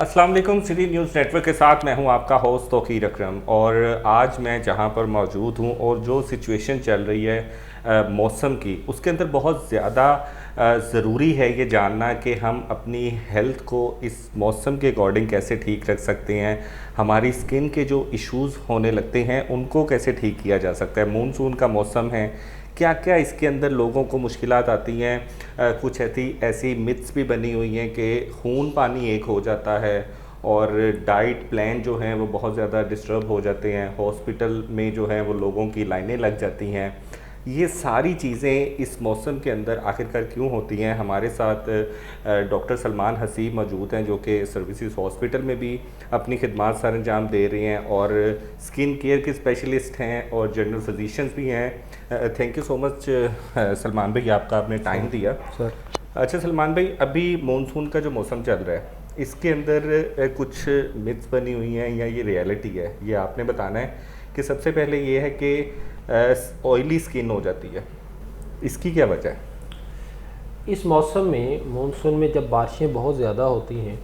अस्सलाम वालेकुम। City news network के साथ मैं हूं आपका होस्ट तौकीर अकरम। और आज मैं जहां पर मौजूद हूं और जो सिचुएशन चल रही है मौसम की, उसके अंदर बहुत ज़्यादा ज़रूरी है ये जानना कि हम अपनी हेल्थ को इस मौसम के अकॉर्डिंग कैसे ठीक रख सकते हैं। हमारी स्किन के जो इश्यूज़ होने लगते हैं उनको कैसे ठीक किया जा सकता है। मानसून का मौसम है, क्या क्या इसके अंदर लोगों को मुश्किलात आती हैं। कुछ ऐसी मिथ्स भी बनी हुई हैं कि खून पानी एक हो जाता है और डाइट प्लान जो हैं वो बहुत ज़्यादा डिस्टर्ब हो जाते हैं। हॉस्पिटल में जो है वो लोगों की लाइनें लग जाती हैं। ये सारी चीज़ें इस मौसम के अंदर आखिरकार क्यों होती हैं। हमारे साथ डॉक्टर सलमान हसीब मौजूद हैं जो कि सर्विसेज हॉस्पिटल में भी अपनी खिदमात सर अंजाम दे रहे हैं और स्किन केयर के स्पेशलिस्ट हैं और जनरल फिजिशियंस भी हैं। Thank you so much Salman भाई, आपका आपने टाइम दिया सर। अच्छा सलमान भाई, अभी मानसून का जो मौसम चल रहा है इसके अंदर कुछ मिथ्स बनी हुई हैं या ये रियलिटी है, ये आपने बताना है। कि सबसे पहले ये है कि ऑयली स्किन हो जाती है, इसकी क्या वजह है? इस मौसम में मानसून में जब बारिशें बहुत ज़्यादा होती हैं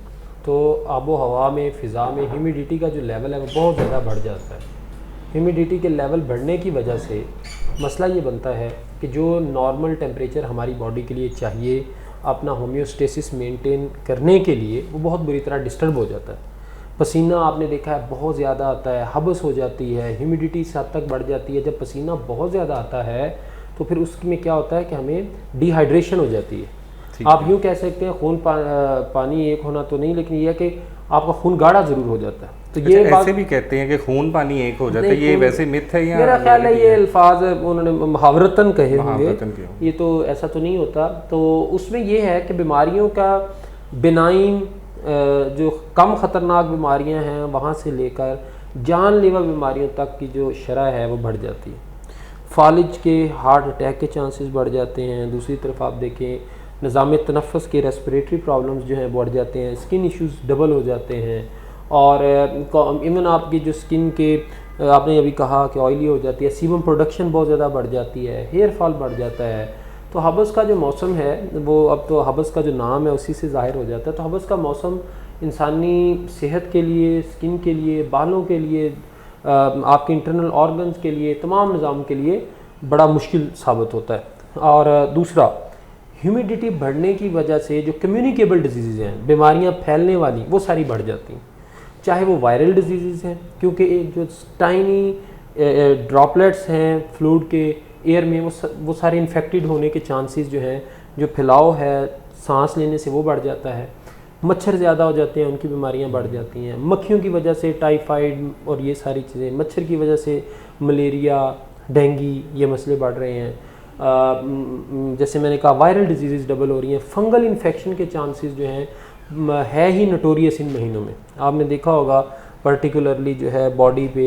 तो आबो हवा में फ़िज़ा में ह्यूमिडिटी का जो लेवल है वो बहुत ज़्यादा बढ़ जाता है। ह्यूमिडिटी के लेवल बढ़ने की वजह से मसला ये बनता है कि जो नॉर्मल टेम्परेचर हमारी बॉडी के लिए चाहिए अपना होम्योस्टेसिस मेंटेन करने के लिए, वो बहुत बुरी तरह डिस्टर्ब हो जाता है। पसीना आपने देखा है बहुत ज़्यादा आता है, हबस हो जाती है, ह्यूमिडिटी इस हद तक बढ़ जाती है। जब पसीना बहुत ज़्यादा आता है तो फिर उसमें क्या होता है कि हमें डिहाइड्रेशन हो जाती है। आप यूँ कह सकते हैं खून पानी एक होना तो नहीं, लेकिन यह है कि आपका खून गाढ़ा ज़रूर हो जाता है। तो ये ऐसे भी कहते हैं कि खून पानी एक हो जाता है, ये वैसे मिथ है या मेरा ख्याल है ये अल्फाज उन्होंने मुहावरतन कहे होंगे, ये तो ऐसा तो नहीं होता। तो उसमें ये है कि बीमारियों का बिनाइन जो कम ख़तरनाक बीमारियां हैं वहाँ से लेकर जानलेवा बीमारियों तक की जो शरह है वो बढ़ जाती है। फालिज के हार्ट अटैक के चांसेस बढ़ जाते हैं। दूसरी तरफ आप देखें निज़ाम तनफ़्फ़ुस के रेस्पिरेटरी प्रॉब्लम्स जो हैं बढ़ जाते हैं, स्किन इश्यूज़ डबल हो जाते हैं। और इवन आपकी जो स्किन के आपने अभी कहा कि ऑयली हो जाती है, सीबम प्रोडक्शन बहुत ज़्यादा बढ़ जाती है, हेयर फॉल बढ़ जाता है। तो हबस का जो मौसम है वो, अब तो हबस का जो नाम है उसी से ज़ाहिर हो जाता है। तो हबस का मौसम इंसानी सेहत के लिए, स्किन के लिए, बालों के लिए, आपके इंटरनल ऑर्गन्स के लिए, तमाम निज़ाम के लिए बड़ा मुश्किल साबित होता है। और दूसरा, ह्यूमिडिटी बढ़ने की वजह से जो कम्युनिकेबल डिजीज़ हैं, बीमारियां फैलने वाली, वो सारी बढ़ जाती हैं। चाहे वो वायरल डिजीज़ हैं, क्योंकि एक जो टाइनी ड्रॉपलेट्स हैं फ्लूइड के एयर में, वो सारे इन्फेक्टेड होने के चांसेस जो हैं, जो फैलाव है सांस लेने से वो बढ़ जाता है। मच्छर ज़्यादा हो जाते हैं, उनकी बीमारियां बढ़ जाती हैं। मक्खियों की वजह से टाइफाइड और ये सारी चीज़ें, मच्छर की वजह से मलेरिया, डेंगू, ये मसले बढ़ रहे हैं। जैसे मैंने कहा वायरल डिजीज़ डबल हो रही हैं। फंगल इन्फेक्शन के चांसेस जो हैं है ही नोटोरियस इन महीनों में। आपने देखा होगा पर्टिकुलरली जो है बॉडी पे,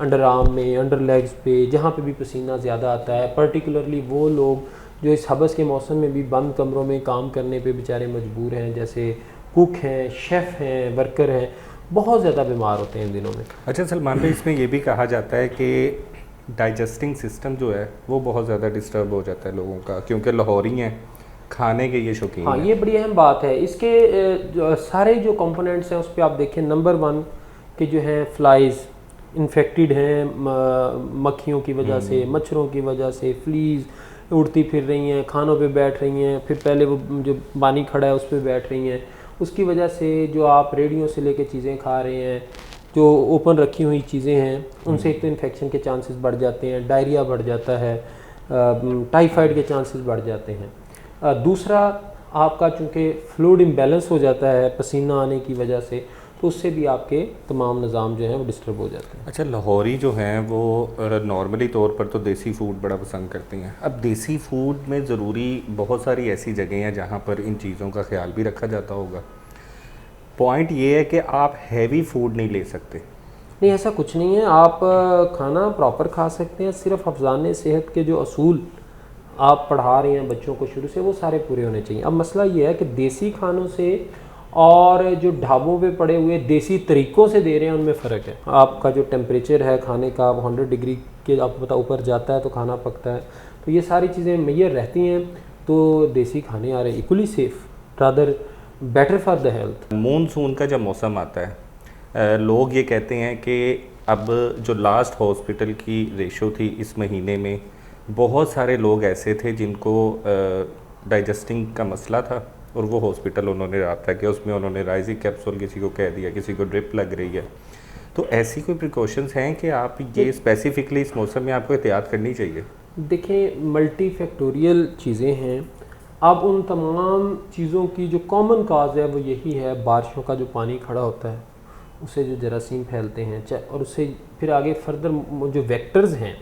अंडर आर्म में, अंडर लेग्स पे, जहाँ पे भी पसीना ज़्यादा आता है, पर्टिकुलरली वो लोग जो इस हबस के मौसम में भी बंद कमरों में काम करने पे बेचारे मजबूर हैं, जैसे कुक हैं, शेफ़ हैं, वर्कर हैं, बहुत ज़्यादा बीमार होते हैं इन दिनों में। अच्छा सलमान भाई, इसमें ये भी कहा जाता है कि डाइजेस्टिंग सिस्टम जो है वो बहुत ज़्यादा डिस्टर्ब हो जाता है लोगों का, क्योंकि लाहौरी हैं, खाने के ये शौकीन हाँ, हैं। ये बड़ी अहम बात है। इसके सारे जो कंपोनेंट्स हैं उस पर आप देखें, नंबर 1 के जो हैं फ्लाइज इन्फेक्टेड हैं, मक्खियों की वजह से, मच्छरों की वजह से, फ्लीज उड़ती फिर रही हैं, खानों पे बैठ रही हैं, फिर पहले वो जो पानी खड़ा है उस पर बैठ रही हैं। उसकी वजह से जो आप रेडियो से लेके चीज़ें खा रहे हैं, जो ओपन रखी हुई चीज़ें हैं, उनसे एक तो इन्फेक्शन के चांसेस बढ़ जाते हैं, डायरिया बढ़ जाता है, टाइफाइड के चांसेस बढ़ जाते हैं। दूसरा, आपका चूँकि फ्लूइड इम्बैलेंस हो जाता है पसीना आने की वजह से, तो उससे भी आपके तमाम निज़ाम जो हैं वो डिस्टर्ब हो जाते हैं। अच्छा, लाहौरी जो हैं वो नॉर्मली तौर पर तो देसी फूड बड़ा पसंद करती हैं। अब देसी फूड में ज़रूरी बहुत सारी ऐसी जगह हैं जहाँ पर इन चीज़ों का ख्याल भी रखा जाता होगा। पॉइंट ये है कि आप हैवी फूड नहीं ले सकते। नहीं, ऐसा कुछ नहीं है। आप खाना प्रॉपर खा सकते हैं। सिर्फ हफ्ज़ान सेहत के जो असूल आप पढ़ा रहे हैं बच्चों को शुरू से, वो सारे पूरे होने चाहिए। अब मसला ये है कि देसी खानों से और जो ढाबों पे पड़े हुए देसी तरीक़ों से दे रहे हैं उनमें फ़र्क है। आपका जो टेम्परेचर है खाने का, वो 100 डिग्री के आपको पता ऊपर जाता है तो खाना पकता है। तो ये सारी चीज़ें मैयर रहती हैं। तो देसी खाने आ रहे equally safe rather better for the health. Monsoon का जब मौसम आता है, लोग ये कहते हैं कि अब जो लास्ट हॉस्पिटल की रेशो थी इस महीने में, बहुत सारे लोग ऐसे थे जिनको डाइजेस्टिंग का मसला था और वो हॉस्पिटल उन्होंने रहा कि उसमें उन्होंने राइजिक कैप्सूल किसी को कह दिया, किसी को ड्रिप लग रही है। तो ऐसी कोई प्रिकॉशंस हैं कि आप ये स्पेसिफिकली इस मौसम में आपको एहतियात करनी चाहिए? देखिए, मल्टी फैक्टोरियल चीज़ें हैं। अब उन तमाम चीज़ों की जो कॉमन काज है वो यही है, बारिशों का जो पानी खड़ा होता है उससे जो जरासीम फैलते हैं, और उससे फिर आगे फर्दर जो वेक्टर्स हैं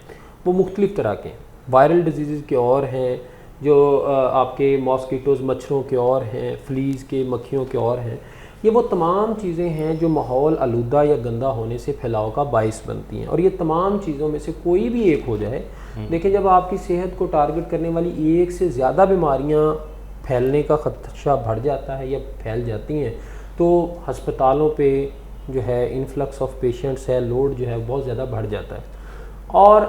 वो मुख्तलिफ़ तरह के वायरल डिजीज़ के और हैं, जो आपके मॉस्किटोज़ मच्छरों के और हैं, फ्लीज़ के मक्खियों के और हैं। ये वो तमाम चीज़ें हैं जो माहौल आलूदा या गंदा होने से फैलाव का बाइस बनती हैं। और ये तमाम चीज़ों में से कोई भी एक हो जाए, देखिए जब आपकी सेहत को टारगेट करने वाली एक से ज़्यादा बीमारियां फैलने का ख़दशा बढ़ जाता है या फैल जाती हैं, तो हस्पतालों पे जो है इन्फ्लक्स ऑफ पेशेंट्स है, लोड जो है बहुत ज़्यादा बढ़ जाता है। और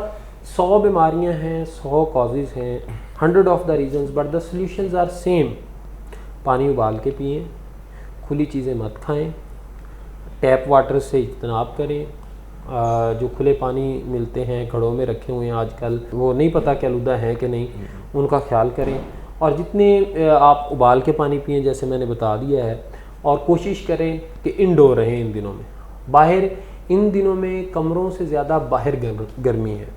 100 बीमारियां हैं, 100 कॉजेज़ हैं, 100 of the reasons, but the solutions are same. पानी उबाल के पिएँ, खुली चीज़ें मत खाएं, टैप वाटर से इज्तनाब करें। जो खुले पानी मिलते हैं घड़ों में रखे हुए हैं आजकल, वो नहीं पता कि आलूदा हैं कि नहीं, उनका ख्याल करें। और जितने आप उबाल के पानी पिएँ जैसे मैंने बता दिया है, और कोशिश करें कि इंडोर रहें इन दिनों में। बाहर इन दिनों में कमरों से ज़्यादा बाहर गर्मी है,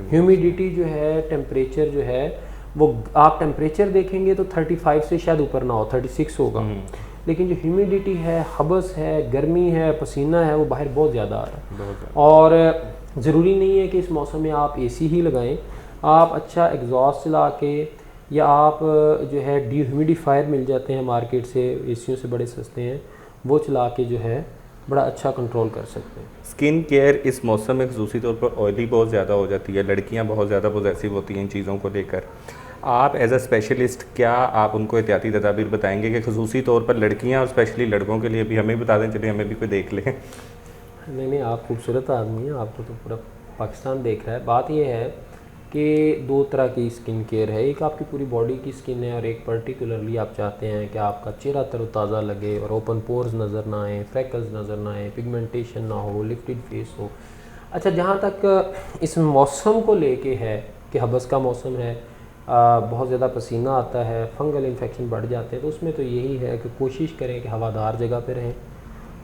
ह्यूमिडिटी जो है, टेम्परेचर जो है वो, आप टेम्परेचर देखेंगे तो 35 से शायद ऊपर ना हो, 36 होगा, लेकिन जो ह्यूमिडिटी है, हबस है, गर्मी है, पसीना है, वो बाहर बहुत ज़्यादा आ रहा है। और ज़रूरी नहीं है कि इस मौसम में आप एसी ही लगाएं, आप अच्छा एग्जॉस्ट चला के, या आप जो है डिह्यूमिडिफायर मिल जाते हैं मार्केट से, एसियों से बड़े सस्ते हैं, वो चला के जो है बड़ा अच्छा कंट्रोल कर सकते हैं। स्किन केयर इस मौसम में ख़ुसूसी तौर पर ऑयली बहुत ज़्यादा हो जाती है, लड़कियाँ बहुत ज़्यादा पॉसेसिव होती हैं इन चीज़ों को लेकर। आप एज अ स्पेशलिस्ट क्या आप उनको एहतियाती तदाबीर बताएंगे कि ख़ुसूसी तौर पर लड़कियां और स्पेशली लड़कों के लिए भी, हमें बता दें, चलिए हमें भी कोई देख लें। नहीं, आप खूबसूरत आदमी हैं, आपको तो पूरा पाकिस्तान देख रहा है। बात यह है कि 2 तरह की स्किन केयर है, एक आपकी पूरी बॉडी की स्किन है, और एक पर्टिकुलरली आप चाहते हैं कि आपका चेहरा तरोताज़ा लगे और ओपन पोर्स नज़र ना आए, फ्रैकल्स नज़र ना आए, पिगमेंटेशन ना हो, लिफ्टेड फेस हो। अच्छा, जहाँ तक इस मौसम को लेके है कि हबस का मौसम है, बहुत ज़्यादा पसीना आता है, फंगल इन्फेक्शन बढ़ जाते हैं, तो उसमें तो यही है कि कोशिश करें कि हवादार जगह पे रहें,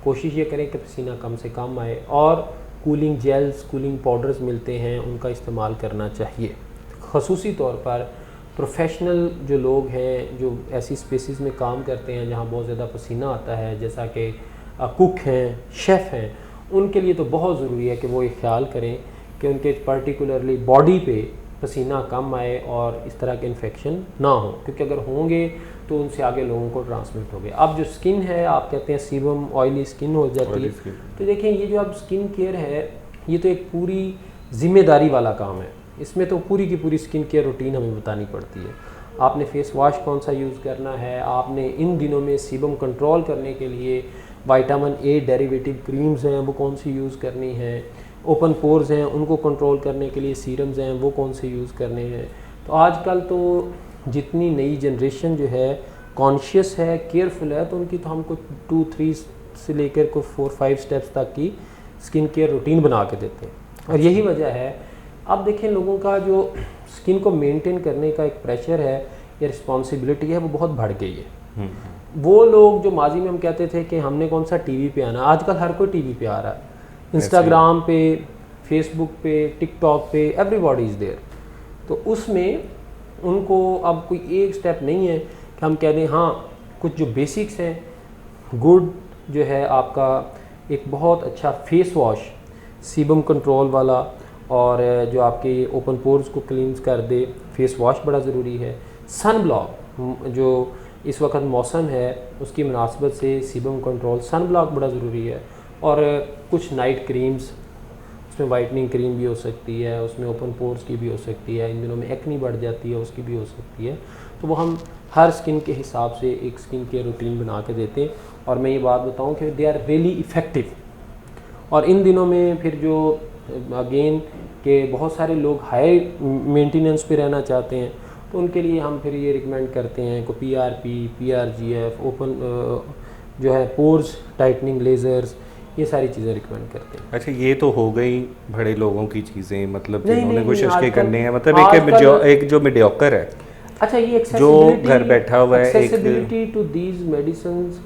कोशिश ये करें कि पसीना कम से कम आए, और कूलिंग जेल्स, कूलिंग पाउडर्स मिलते हैं, उनका इस्तेमाल करना चाहिए। ख़ुसूसी तौर पर प्रोफेशनल जो लोग हैं, जो ऐसी स्पेसिस में काम करते हैं जहाँ बहुत ज़्यादा पसीना आता है, जैसा कि कुक हैं, शेफ़ हैं, उनके लिए तो बहुत ज़रूरी है कि वो ये ख्याल करें कि उनके पर्टिकुलरली बॉडी पे पसीना कम आए और इस तरह के इन्फेक्शन ना हो, क्योंकि अगर होंगे तो उनसे आगे लोगों को ट्रांसमिट होंगे। अब जो स्किन है, आप कहते हैं सीबम ऑयली स्किन हो जाती है, तो देखें ये जो अब स्किन केयर है, ये तो एक पूरी ज़िम्मेदारी वाला काम है। इसमें तो पूरी की पूरी स्किन केयर रूटीन हमें बतानी पड़ती है। आपने फेस वॉश कौन सा यूज़ करना है, आपने इन दिनों में सीबम कंट्रोल करने के लिए विटामिन ए डेरिवेटिव क्रीम्स हैं वो कौन सी यूज़ करनी है, ओपन पोर्स हैं उनको कंट्रोल करने के लिए सीरम्स हैं वो कौन से यूज़ करने हैं। तो आजकल तो जितनी नई जनरेशन जो है कॉन्शियस है, केयरफुल है, तो उनकी तो हमको 2-3 से लेकर को 4-5 स्टेप्स तक की स्किन केयर रूटीन बना के देते हैं। और यही वजह है, अब देखें लोगों का जो स्किन को मेंटेन करने का एक प्रेशर है या रिस्पॉन्सिबिलिटी है वो बहुत बढ़ गई है। वो लोग जो माजी में हम कहते थे कि हमने कौन सा टीवी पे आना, आजकल हर कोई टीवी पे आ रहा है, इंस्टाग्राम पे, फेसबुक पे, टिकटॉक पे, एवरीबॉडी इज़ देयर। तो उसमें उनको अब कोई एक स्टेप नहीं है कि हम कह दें हाँ कुछ जो बेसिक्स हैं, गुड जो है आपका एक बहुत अच्छा फेस वॉश सीबम कंट्रोल वाला, और जो आपके ओपन पोर्स को क्लींस कर दे, फेस वॉश बड़ा ज़रूरी है। सन ब्लॉक जो इस वक्त मौसम है उसकी मुनासबत से सीबम कंट्रोल सन ब्लॉक बड़ा ज़रूरी है। और कुछ नाइट क्रीम्स, उसमें वाइटनिंग क्रीम भी हो सकती है, उसमें ओपन पोर्स की भी हो सकती है, इन दिनों में एक्नी बढ़ जाती है उसकी भी हो सकती है। तो वो हम हर स्किन के हिसाब से एक स्किन केयर रूटीन बना के देते हैं। और मैं ये बात बताऊं कि दे आर रियली इफ़ेक्टिव। और इन दिनों में फिर जो अगेन के बहुत सारे लोग हाई मेंटेनेंस पे रहना चाहते हैं, तो उनके लिए हम फिर ये रिकमेंड करते हैं को PRP, PRGF, ओपन जो है पोर्स टाइटनिंग लेज़र्स, ये सारी चीज़ें रिकमेंड करते हैं। अच्छा, ये तो हो गई बड़े लोगों की चीज़ें, मतलब नहीं, जिन्होंने नहीं, कोशिश आजकल- करनी है, मतलब एक जो मीडियोकर है, अच्छा, ये जो घर बैठा हुआ है, accessibility to these medicines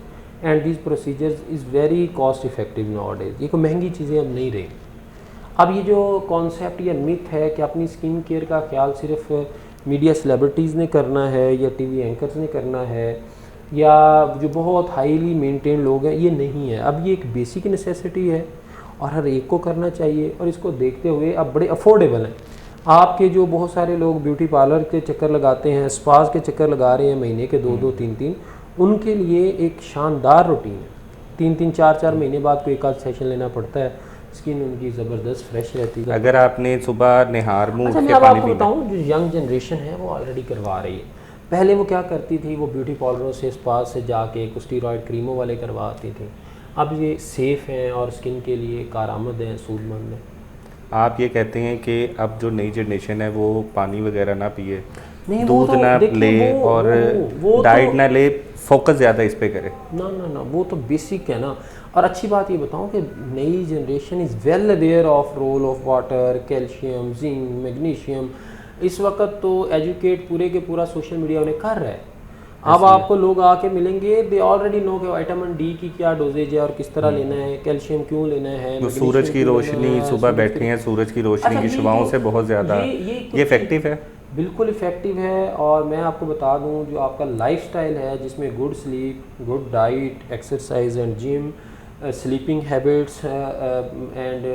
and these procedures is very cost effective nowadays. ये कोई महंगी चीज़ें अब नहीं रही। अब ये जो कॉन्सेप्ट या मिथ है कि अपनी स्किन केयर का ख्याल सिर्फ मीडिया सेलिब्रिटीज़ ने करना है या टीवी एंकर्स ने करना है या जो बहुत हाईली मेंटेन लोग हैं, ये नहीं है। अब ये एक बेसिक नेसेसिटी है और हर एक को करना चाहिए, और इसको देखते हुए अब बड़े अफोर्डेबल हैं। आपके जो बहुत सारे लोग ब्यूटी पार्लर के चक्कर लगाते हैं, स्पास के चक्कर लगा रहे हैं महीने के 2-2, 3-3, उनके लिए एक शानदार रूटीन है। 3-3, 4-4 महीने बाद कोई एक आध सेशन लेना पड़ता है, स्किन उनकी ज़बरदस्त फ्रेश रहती है। अगर आपने सुबह निहार मुँह अच्छा, मैं अब आपको बताऊँ, जो यंग जनरेशन है वो ऑलरेडी करवा रही है। पहले वो क्या करती थी, वो ब्यूटी पार्लरों से, स्पा से जाके कुछ स्टीरॉयड क्रीमों वाले करवाती थी। अब ये सेफ़ हैं और स्किन के लिए कारआमद हैं, सूदमंद हैं। आप ये कहते हैं कि अब जो नई जनरेशन है वो पानी वगैरह ना पिए, दूध तो ना ले और डाइट ना ले, फोकस ज़्यादा इस पे करे? ना, वो तो बेसिक है ना। और अच्छी बात ये बताऊं कि नई generation is well aware of role of water, calcium, zinc, magnesium. इस वक्त तो एजुकेट पूरे के पूरा सोशल मीडिया उन्हें कर रहा है। अब आपको लोग आके मिलेंगे, दे ऑलरेडी नो कि विटामिन डी की क्या डोजेज है और किस तरह लेना है, कैल्शियम क्यों लेना है, तो सूरज की रोशनी, सुबह बैठे हैं सूरज की रोशनी की शुआओं से बहुत ज़्यादा ये इफेक्टिव है। बिल्कुल इफ़ेक्टिव है। और मैं आपको बता दूं, जो आपका लाइफस्टाइल है जिसमें good sleep, good diet, exercise and gym, sleeping habits and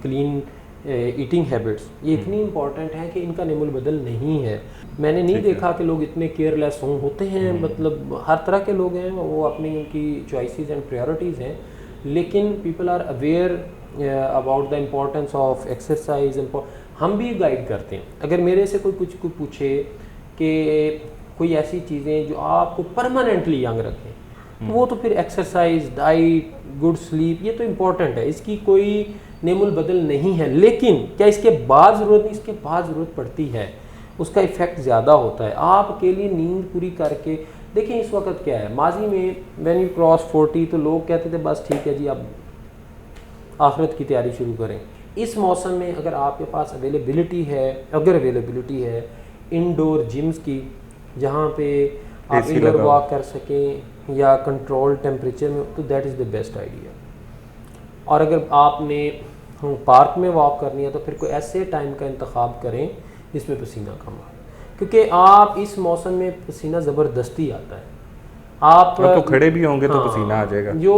clean eating habits, ये इतनी इंपॉर्टेंट है कि इनका निमुल बदल नहीं है। मैंने नहीं देखा कि लोग इतने केयरलेस होते हैं, मतलब हर तरह के लोग हैं, वो अपनी उनकी चॉइसेस एंड प्रायोरिटीज़ हैं, लेकिन people are aware about the importance of exercise. हम भी गाइड करते हैं। अगर मेरे से कोई पूछे कि कोई ऐसी चीज़ें जो आपको परमानेंटली यंग रखें, तो वो तो फिर एक्सरसाइज, डाइट, गुड स्लीप, ये तो इम्पॉर्टेंट है, इसकी कोई नेमुल बदल नहीं है। लेकिन क्या इसके बाद ज़रूरत नहीं? इसके बाद ज़रूरत पड़ती है, उसका इफ़ेक्ट ज़्यादा होता है। आप अकेली नींद पूरी करके देखिए, इस वक्त क्या है, माजी में व्हेन यू क्रॉस 40 तो लोग कहते थे बस ठीक है जी, अब आखिरत की तैयारी शुरू करें। इस मौसम में अगर आपके पास अवेलेबिलिटी है इंडोर जिम्स की, जहाँ पे आप इंडोर वॉक कर सकें या कंट्रोल टेम्परेचर में, तो that is the best idea. और अगर आपने पार्क में वॉक करनी है तो फिर कोई ऐसे टाइम का इंतखाब करें जिसमें पसीना कम आए, क्योंकि आप इस मौसम में पसीना ज़बरदस्ती आता है। आप तो खड़े भी होंगे तो पसीना आ जाएगा। जो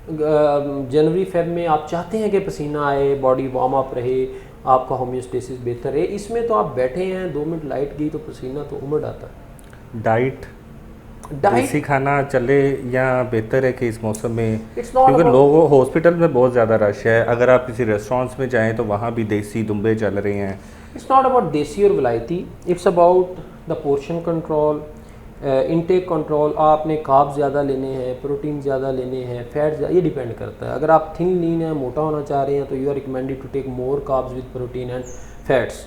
जनवरी फेब में आप चाहते हैं कि पसीना आए, बॉडी वार्म अप रहे, आपका होम्योस्टेसिस बेहतर है, इसमें तो आप बैठे हैं, 2 मिनट लाइट गई तो पसीना तो उमड़ आता है। डाइट देसी खाना चले या बेहतर है कि इस मौसम में, क्योंकि लोगों हॉस्पिटल में बहुत ज़्यादा रश है, अगर आप किसी रेस्टोरेंट्स में जाएं तो वहाँ भी देसी दुम्बे चल रहे हैं। इट्स नॉट अबाउट देसी और विलायती, it's about the portion control, intake control. आपने कार्ब ज़्यादा लेने हैं, प्रोटीन ज़्यादा लेने हैं, फैट, ये डिपेंड करता है। अगर आप थिन लीन है, मोटा होना चाह रहे हैं, तो you are recommended to take more carbs with protein and fats.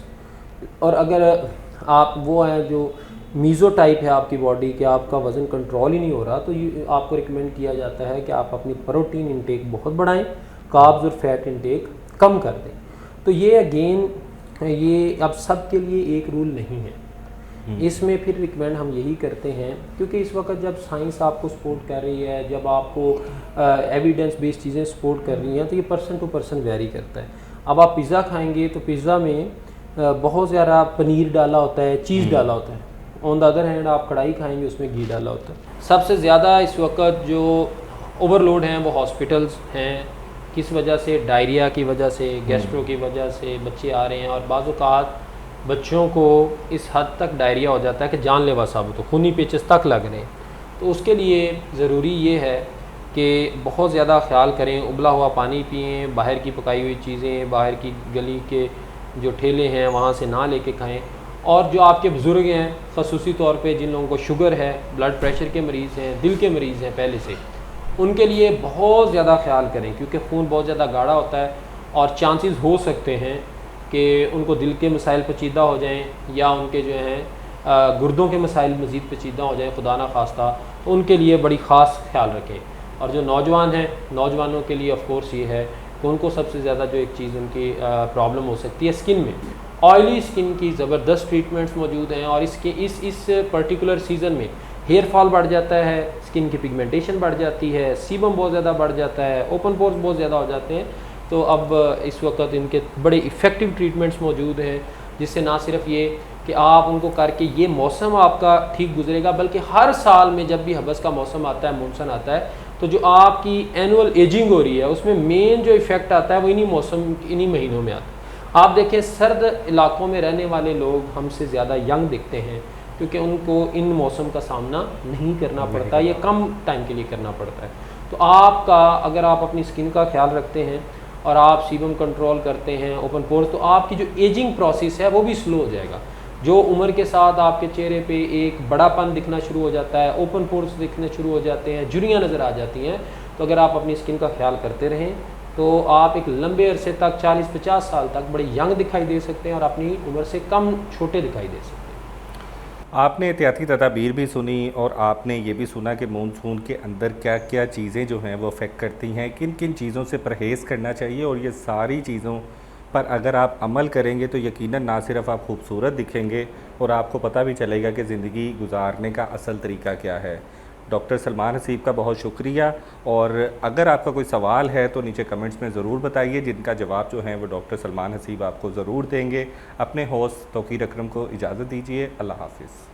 और अगर आप वो हैं जो मीज़ो टाइप है आपकी बॉडी के, आपका वज़न कंट्रोल ही नहीं हो रहा, तो आपको रिकमेंड किया जाता है कि आप अपनी प्रोटीन इंटेक बहुत बढ़ाएं, कार्ब्स और फैट इंटेक कम कर दें। तो ये अगेन, ये अब सब के लिए एक रूल नहीं है। इसमें फिर रिकमेंड हम यही करते हैं, क्योंकि इस वक्त जब साइंस आपको सपोर्ट कर रही है, जब आपको एविडेंस बेस्ड चीज़ें सपोर्ट कर रही हैं, तो ये पर्सन टू पर्सन वेरी करता है। अब आप पिज़्ज़ा खाएंगे तो पिज़्ज़ा में बहुत ज़्यादा पनीर डाला होता है, चीज़ डाला होता है। ऑन द अदर हैंड आप कढ़ाई खाएंगे, उसमें घी डाला होता है। सबसे ज़्यादा इस वक्त जो ओवरलोड हैं वो हॉस्पिटल्स हैं। किस वजह से? डायरिया की वजह से, गैस्ट्रो की वजह से बच्चे आ रहे हैं, और बाज़ औक़ात बच्चों को इस हद तक डायरिया हो जाता है कि जानलेवा साबित हो, खूनी पेचेस तक लग रहे हैं। तो उसके लिए ज़रूरी ये है कि बहुत ज़्यादा ख्याल करें, उबला हुआ पानी पिएँ, बाहर की पकाई हुई चीज़ें, बाहर की गली के जो ठेले हैं वहाँ से ना लेके खाएँ। और जो आपके बुज़ुर्ग हैं, ख़ुसूसी तौर पे जिन लोगों को शुगर है, ब्लड प्रेशर के मरीज़ हैं, दिल के मरीज़ हैं पहले से, उनके लिए बहुत ज़्यादा ख्याल करें, क्योंकि खून बहुत ज़्यादा गाढ़ा होता है और चांसेस हो सकते हैं कि उनको दिल के मसाइल पेचीदा हो जाएं, या उनके जो हैं गुर्दों के मसाइल मज़ीद पेचीदा हो जाए खुदा ना खास्ता, तो उनके लिए बड़ी ख़ास ख्याल रखें। और जो नौजवान हैं, नौजवानों के लिए ऑफ कोर्स ये है कि उनको सबसे ज़्यादा जो एक चीज़ उनकी प्रॉब्लम हो सकती है स्किन में, ऑयली स्किन की ज़बरदस्त ट्रीटमेंट्स मौजूद हैं। और इसके इस पर्टिकुलर सीज़न में हेयर फॉल बढ़ जाता है, स्किन की पिगमेंटेशन बढ़ जाती है, सीबम बहुत ज़्यादा बढ़ जाता है, ओपन पोर्स बहुत ज़्यादा हो जाते हैं। तो अब इस वक्त इनके बड़े इफ़ेक्टिव ट्रीटमेंट्स मौजूद हैं, जिससे ना सिर्फ ये कि आप उनको करके ये मौसम आपका ठीक गुजरेगा, बल्कि हर साल में जब भी हबस का मौसम आता है, मानसून आता है, तो जो आपकी एनुअल एजिंग हो रही है उसमें मेन जो इफ़ेक्ट आता है वो इन्हीं महीनों में आता है। आप देखें सर्द इलाकों में रहने वाले लोग हमसे ज़्यादा यंग दिखते हैं, क्योंकि उनको इन मौसम का सामना नहीं करना पड़ता, ये कम टाइम के लिए करना पड़ता है। तो आपका अगर आप अपनी स्किन का ख्याल रखते हैं और आप सीबम कंट्रोल करते हैं, ओपन पोर्स, तो आपकी जो एजिंग प्रोसेस है वो भी स्लो हो जाएगा। जो उम्र के साथ आपके चेहरे पे एक बड़ापन दिखना शुरू हो जाता है, ओपन पोर्स दिखने शुरू हो जाते हैं, झुर्रियाँ नज़र आ जाती हैं, तो अगर आप अपनी स्किन का ख्याल करते रहें तो आप एक लंबे अरसे तक 40-50 साल तक बड़े यंग दिखाई दे सकते हैं और अपनी उम्र से कम छोटे दिखाई दे सकते हैं। आपने एहतियाती तदाबीर भी सुनी और आपने ये भी सुना कि मानसून के अंदर क्या क्या चीज़ें जो हैं वो अफेक्ट करती हैं, किन किन चीज़ों से परहेज़ करना चाहिए, और ये सारी चीज़ों पर अगर आप अमल करेंगे तो यकीनन ना सिर्फ आप खूबसूरत दिखेंगे और आपको पता भी चलेगा कि ज़िंदगी गुजारने का असल तरीका क्या है। डॉक्टर सलमान हसीब का बहुत शुक्रिया, और अगर आपका कोई सवाल है तो नीचे कमेंट्स में ज़रूर बताइए, जिनका जवाब जो है वो डॉक्टर सलमान हसीब आपको ज़रूर देंगे। अपने होस्ट तौकीर अकरम को इजाज़त दीजिए। अल्लाह हाफ़िज़।